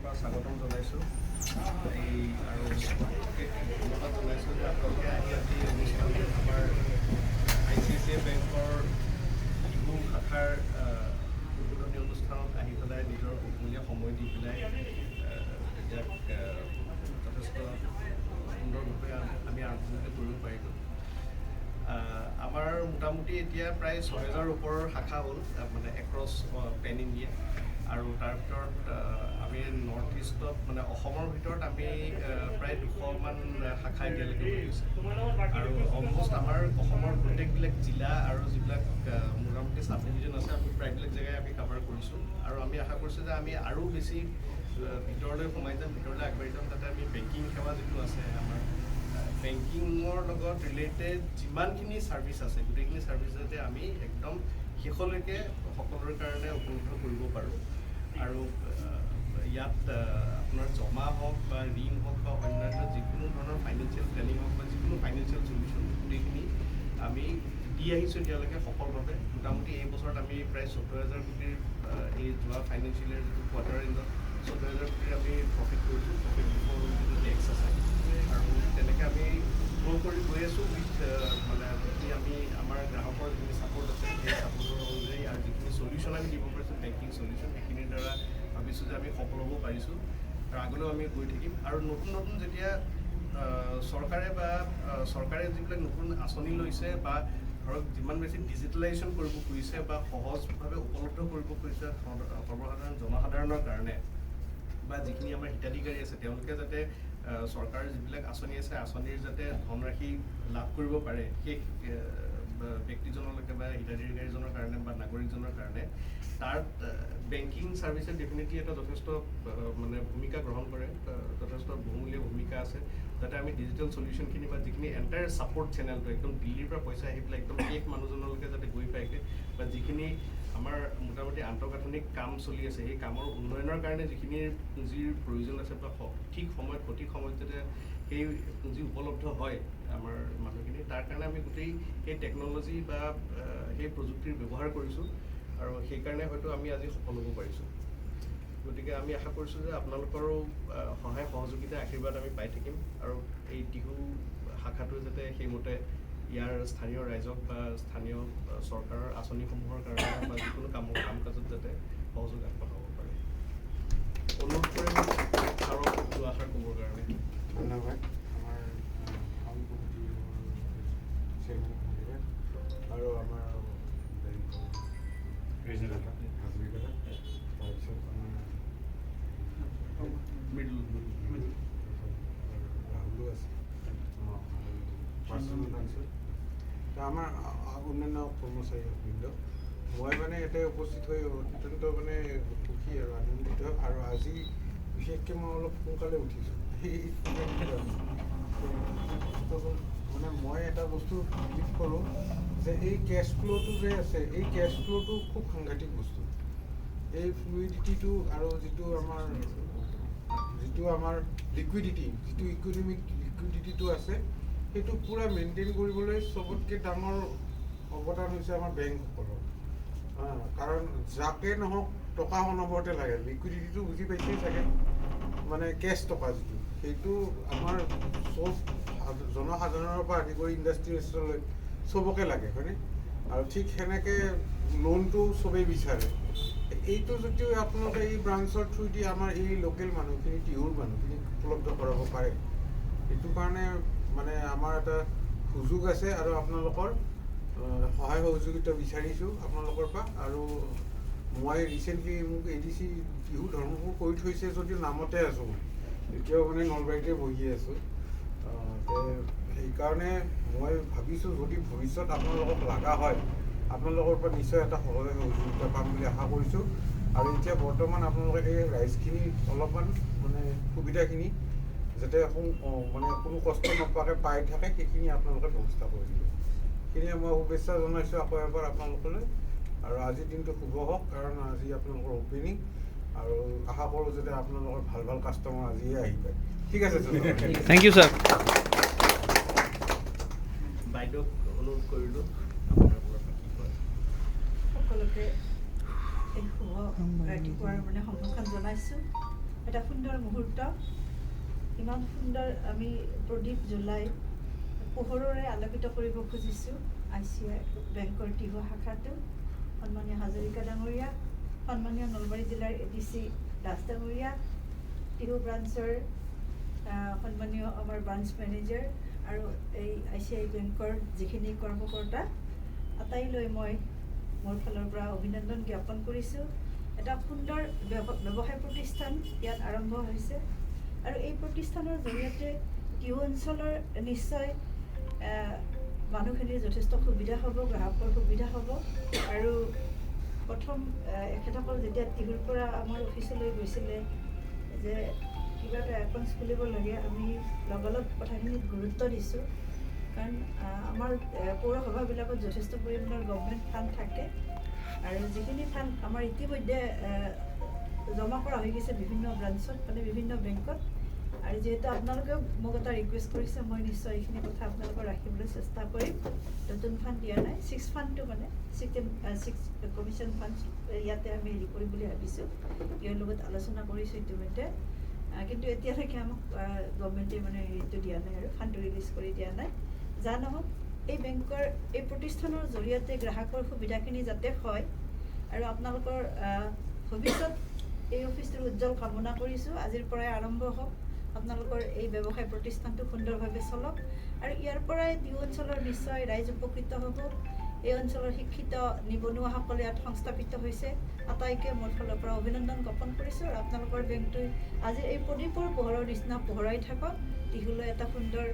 পৰা স্বাগতম জনাইছোঁ এই আৰু ধন্যবাদ জনাইছোঁ যে আপোনালোকে আহি আজি অনুষ্ঠানটোত আমাৰ ICICI বেংকৰ বিহু শাখাৰ উদ্বোধনী অনুষ্ঠানত আহি পেলাই নিজৰ বহুমূলীয়া সময় দি পেলাই ইয়াক যথেষ্ট সুন্দৰভাৱে আমি আৰম্ভণি কৰিব পাৰিলোঁ। আমাৰ মোটামুটি এতিয়া প্ৰায় ৬,০০০ৰ ওপৰৰ শাখা হ'ল মানে এক্ৰছ পেন ইণ্ডিয়া, আৰু তাৰ ভিতৰত আমি নৰ্থ ইষ্টত মানে অসমৰ ভিতৰত আমি প্ৰায় ২০০মান শাখা এতিয়ালৈকে হৈ গৈছে, আৰু অলমষ্ট আমাৰ অসমৰ প্ৰত্যেকবিলাক জিলা আৰু যিবিলাক মোটামুটি চাব ডিভিজন আছে আমি প্ৰায়বিলাক জেগাই আমি কাভাৰ কৰিছোঁ, আৰু আমি আশা কৰিছোঁ যে আমি আৰু বেছি ভিতৰলৈ সোমাই যাম, ভিতৰলৈ আগবাঢ়ি যাম, তাতে আমি বেংকিং সেৱা যিটো আছে আমাৰ বেংকিঙৰ লগত ৰিলেটেড যিমানখিনি ছাৰ্ভিচ আছে গোটেইখিনি ছাৰ্ভিচ যাতে আমি একদম শেষলৈকে সকলোৰে কাৰণে উপলব্ধ কৰিব পাৰোঁ। আৰু ইয়াত আপোনাৰ জমা হওক বা ঋণ হওক বা অন্যান্য যিকোনো ধৰণৰ ফাইনেন্সিয়েল প্লেনিং হওক বা যিকোনো ফাইনেন্সিয়েল চলিউশ্যন গোটেইখিনি আমি দি আহিছোঁ এতিয়ালৈকে সফলভাৱে। মোটামুটি এই বছৰত আমি প্ৰায় ১৪,০০০ কোটিৰ এই যোৱা ফাইনেন্সিয়েল ইয়েৰ যিটো কোৱাৰ্টাৰ এণ্ডত ১৪,০০০ কোটিৰ আমি প্ৰফিট কৰিছোঁ, প্ৰফিট বিফৰ যিটো টেক্স আছে, আৰু তেনেকৈ আমি গ্ৰ' কৰি গৈ আছোঁ উইথ মানে যিখিনি আমি আমাৰ গ্ৰাহকৰ যিখিনি ছাপোৰ্ট আছে সেই ছাপোৰ্টৰ অনুযায়ী আৰু যিখিনি চলিউশ্যন আমি দিব পাৰিছোঁ বেংকিং চলিউশ্যন সেইখিনিৰ দ্বাৰা ভাবিছোঁ যে আমি সফল হ'ব পাৰিছোঁ, আৰু আগলৈও আমি গৈ থাকিম। আৰু নতুন নতুন যেতিয়া চৰকাৰে যিবিলাক নতুন আঁচনি লৈছে বা ধৰক যিমান বেছি ডিজিটেলাইজেশ্যন কৰিব খুজিছে বা সহজভাৱে উপলব্ধ কৰিব খুজিছে সৰ্বসাধাৰণ জনসাধাৰণৰ কাৰণে, বা যিখিনি আমাৰ হিতাধিকাৰী আছে তেওঁলোকে যাতে চৰকাৰৰ যিবিলাক আঁচনি আছে আঁচনিৰ যাতে ধনৰাশি লাভ কৰিব পাৰে সেই ব্যক্তিজনলৈকে বা হিতাধিকাৰীজনৰ কাৰণে বা নাগৰিকজনৰ কাৰণে, তাত বেংকিং ছাৰ্ভিচে ডেফিনেটলি এটা যথেষ্ট মানে ভূমিকা গ্ৰহণ কৰে, যথেষ্ট বহুমূলীয়া ভূমিকা আছে, যাতে আমি ডিজিটেল চলিউশ্যনখিনি বা যিখিনি এণ্টায়াৰ ছাপোৰ্ট চেনেলটো একদম দিল্লীৰ পৰা পইচা আহি পেলাই একদম শেষ মানুহজনলৈকে যাতে গৈ পায়গৈ, বা যিখিনি আমাৰ মোটামুটি আন্তঃগাঁথনিক কাম চলি আছে সেই কামৰ উন্নয়নৰ কাৰণে যিখিনি পুঁজিৰ প্ৰয়োজন আছে বা সঠিক সময়ত যাতে সেই পুঁজি উপলব্ধ হয় আমাৰ মানুহখিনি, তাৰ কাৰণে আমি গোটেই সেই টেকন'লজি বা সেই প্ৰযুক্তিৰ ব্যৱহাৰ কৰিছোঁ, আৰু সেইকাৰণে হয়তো আমি আজি সফল হ'ব পাৰিছোঁ। গতিকে আমি আশা কৰিছোঁ যে আপোনালোকৰো সহায় সহযোগিতা আশীৰ্বাদ আমি পাই থাকিম, আৰু এই টিহু শাখাটোৱে যাতে সেইমতে ইয়াৰ স্থানীয় ৰাইজক বা স্থানীয় চৰকাৰৰ আঁচনিসমূহৰ কাৰণে বা যিকোনো কাম কাজত যাতে সহযোগ আগবঢ়াব পাৰে। অনুৰোধ কৰিম আৰু দুআষাৰ ক'বৰ কাৰণে। ধন্যবাদ আমাৰ আৰু আমাৰ হাজৰিকা, তাৰপিছত আমাৰ ৰাহুলো আছে, আমাৰ অন্যান্য কৰ্মচাৰীবৃন্দ, মই মানে ইয়াতে উপস্থিত হৈ অত্যন্ত মানে সুখী আৰু আনন্দিত, আৰু আজি বিশেষকৈ মই অলপ সোনকালে উঠিছোঁ। মানে মই এটা বস্তু বিলিভ কৰোঁ যে এই কেছ ফ্ল'টো যে আছে এই কেছ ফ্ল'টো খুব সাংঘাতিক বস্তু। এই ফ্লুইডিটিটো আৰু যিটো আমাৰ লিকুইডিটি, যিটো ইকনমিক লিকুইডিটিটো আছে সেইটো পূৰা মেইনটেইন কৰিবলৈ চবতকৈ ডাঙৰ অৱদান হৈছে আমাৰ বেংকসকলৰ। কাৰণ যাকে নহওক টকা অনবৰতে লাগে, লিকুইডিটিটো বুজি পাইছেই চাগে, মানে কেছ টকা যিটো সেইটো আমাৰ চব জনসাধাৰণৰ পৰা আদি কৰি ইণ্ডাষ্ট্ৰিয়েললৈ চবকে লাগে, হয়নে? আৰু ঠিক সেনেকৈ লোনটো চবেই বিচাৰে। এইটো যদি আপোনালোকে এই ব্ৰাঞ্চৰ থ্ৰুদি আমাৰ এই লোকেল মানুহখিনি টিহুৰ মানুহখিনিক উপলব্ধ কৰাব পাৰে, সেইটো কাৰণে মানে আমাৰ এটা সুযোগ আছে, আৰু আপোনালোকৰ সহায় সহযোগিতা বিচাৰিছোঁ আপোনালোকৰ পৰা। আৰু মই ৰিচেণ্টলি মোক ADC টিহু ধৰ্মপুৰ কৰি থৈছে যদিও নামতে আছোঁ, মই এতিয়াও মানে নলবাৰীতে বহি আছোঁ। সেইকাৰণে মই ভাবিছোঁ যদি ভৱিষ্যত আপোনালোকক লগা হয় আপোনালোকৰ পৰা নিশ্চয় এটা সহায় সহযোগিতা পাম বুলি আশা কৰিছোঁ। আৰু এতিয়া বৰ্তমান আপোনালোকে এই ৰাইজখিনি অলপমান মানে সুবিধাখিনি যাতে মানে কোনো কষ্ট নোপোৱাকৈ পাই থাকে সেইখিনি আপোনালোকে ব্যৱস্থা কৰি দিব। সেইখিনিয়ে মই শুভেচ্ছা জনাইছোঁ আকৌ এবাৰ আপোনালোকলৈ, আৰু আজিৰ দিনটো শুভ হওক, কাৰণ আজি আপোনালোকৰ অপেনিং, আৰু আশা কৰোঁ যাতে আপোনালোকৰ ভাল ভাল কাষ্টমাৰ আজিয়ে আহি পায়। ঠিক আছে ছাৰ, থেংক ইউ ছাৰ। বাইদেউক অনুৰোধ কৰিলোঁ সকলোকে এই শুভ ৰাতিপুৱাৰ মানে সম্ভাষণ জনাইছোঁ। এটা সুন্দৰ মুহূৰ্ত, ইমান সুন্দৰ আমি প্ৰদীপ জ্বলাই পোহৰেৰে আলোকিত কৰিব খুজিছোঁ ICICI বেংকৰ টিহু শাখাটো। সন্মানীয় হাজৰিকা ডাঙৰীয়া, সন্মানীয় নলবাৰী জিলাৰ ADC দাস ডাঙৰীয়া, টিহু ব্ৰাঞ্চৰ সন্মানীয় আমাৰ ব্ৰাঞ্চ মেনেজাৰ আৰু এই ICICI বেংকৰ যিখিনি কৰ্মকৰ্তা আটাইলৈ মই মোৰ ফালৰ পৰা অভিনন্দন জ্ঞাপন কৰিছোঁ। এটা সুন্দৰ ব্যৱসায় প্ৰতিষ্ঠান ইয়াত আৰম্ভ হৈছে আৰু এই প্ৰতিষ্ঠানৰ জৰিয়তে টিহু অঞ্চলৰ নিশ্চয় মানুহখিনিৰ যথেষ্ট সুবিধা হ'ব, গ্ৰাহকৰ সুবিধা হ'ব। আৰু প্ৰথম এখেতসকল যেতিয়া টিহুৰ পৰা আমাৰ অফিচলৈ গৈছিলে যে কিবা এটা একাউণ্টছ খুলিব লাগে, আমি লগালগ কথাখিনিত গুৰুত্ব দিছোঁ। কাৰণ আমাৰ পৌৰসভাবিলাকত যথেষ্ট পৰিমাণৰ গভৰ্ণমেণ্ট ফাণ্ড থাকে আৰু যিখিনি ফাণ্ড আমাৰ ইতিমধ্যে জমা কৰা হৈ গৈছে বিভিন্ন ব্ৰাঞ্চত, মানে বিভিন্ন বেংকত। আৰু যিহেতু আপোনালোকেও মোক এটা ৰিকুৱেষ্ট কৰিছে, মই নিশ্চয় এইখিনি কথা আপোনালোকক ৰাখিবলৈ চেষ্টা কৰিম। নতুন ফাণ্ড দিয়া নাই, 6 ফাণ্ডটো মানে 6 কমিশ্যন ফাণ্ড ইয়াতে আমি হেৰি কৰিম বুলি ভাবিছোঁ। ইয়াৰ লগত আলোচনা কৰিছোঁ ইতিমধ্যে, কিন্তু এতিয়ালৈকে আমাক গভৰ্ণমেণ্টে মানে হেৰিটো দিয়া নাই আৰু ফাণ্ডটো ৰিলিজ কৰি দিয়া নাই। যা নহওক, এই বেংকৰ এই প্ৰতিষ্ঠানৰ জৰিয়তে গ্ৰাহকৰ সুবিধাখিনি যাতে হয় আৰু আপোনালোকৰ ভৱিষ্যত এই অফিচটোৰ উজ্জ্বল কামনা কৰিছোঁ। আজিৰ পৰাই আৰম্ভ হওক, আপোনালোকৰ এই ব্যৱসায় প্ৰতিষ্ঠানটো সুন্দৰভাৱে চলক আৰু ইয়াৰ পৰাই টিহু অঞ্চলৰ নিশ্চয় ৰাইজ উপকৃত হ'ব। এই অঞ্চলৰ শিক্ষিত নিবনুৱাসকলে ইয়াত সংস্থাপিত হৈছে, আটাইকে মোৰ ফালৰ পৰা অভিনন্দন জ্ঞাপন কৰিছোঁ। আৰু আপোনালোকৰ বেংকটোৱে আজি এই প্ৰদীপৰ পোহৰৰ নিচিনা পোহৰাই থাকক, টিহুলৈ এটা সুন্দৰ